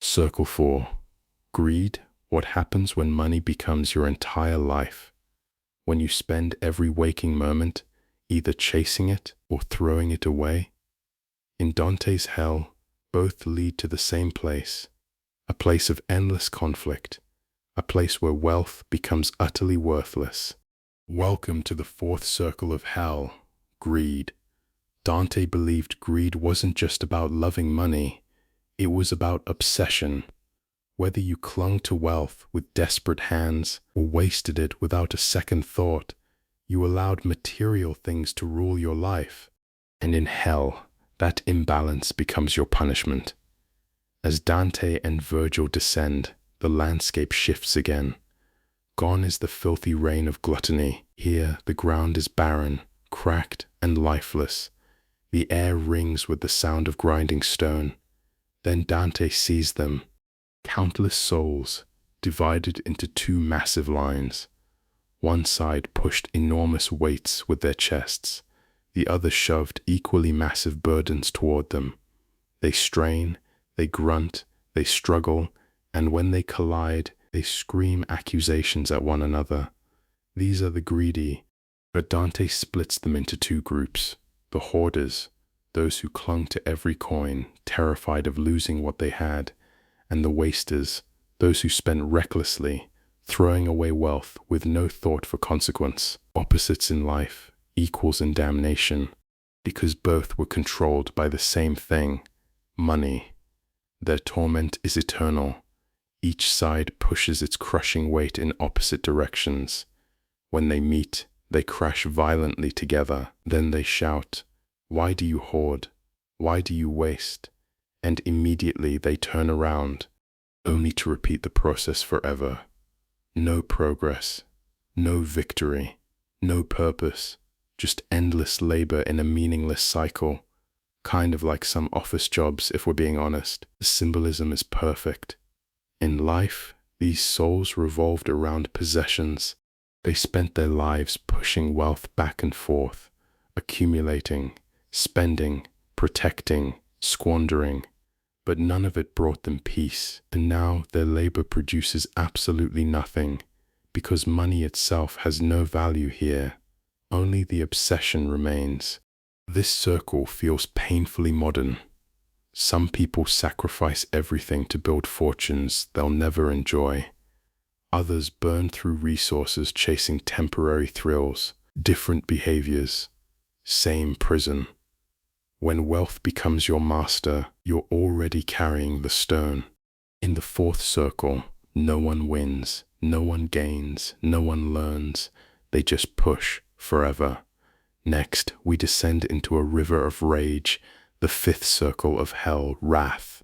Circle 4. Greed. What happens when money becomes your entire life? When you spend every waking moment either chasing it or throwing it away? In Dante's hell, both lead to the same place, a place of endless conflict, a place where wealth becomes utterly worthless. Welcome to the fourth circle of hell, greed. Dante believed greed wasn't just about loving money, it was about obsession. Whether you clung to wealth with desperate hands or wasted it without a second thought, you allowed material things to rule your life. And in hell, that imbalance becomes your punishment. As Dante and Virgil descend, the landscape shifts again. Gone is the filthy reign of gluttony. Here, the ground is barren, cracked, and lifeless. The air rings with the sound of grinding stone. Then Dante sees them, countless souls, divided into two massive lines. One side pushed enormous weights with their chests, the other shoved equally massive burdens toward them. They strain, they grunt, they struggle, and when they collide, they scream accusations at one another. These are the greedy, but Dante splits them into two groups: the hoarders, those who clung to every coin, terrified of losing what they had, and the wasters, those who spent recklessly, throwing away wealth with no thought for consequence. Opposites in life, equals in damnation, because both were controlled by the same thing, money. Their torment is eternal. Each side pushes its crushing weight in opposite directions. When they meet, they crash violently together. Then they shout, "Why do you hoard? Why do you waste?" And immediately they turn around, only to repeat the process forever. No progress, no victory, no purpose, just endless labor in a meaningless cycle. Kind of like some office jobs, if we're being honest. The symbolism is perfect. In life, these souls revolved around possessions. They spent their lives pushing wealth back and forth, accumulating, spending, protecting, squandering. But none of it brought them peace, and now their labor produces absolutely nothing, because money itself has no value here. Only the obsession remains. This circle feels painfully modern. Some people sacrifice everything to build fortunes they'll never enjoy. Others burn through resources chasing temporary thrills, different behaviors, same prison. When wealth becomes your master, you're already carrying the stone. In the fourth circle, no one wins, no one gains, no one learns. They just push forever. Next, we descend into a river of rage, the fifth circle of hell, wrath.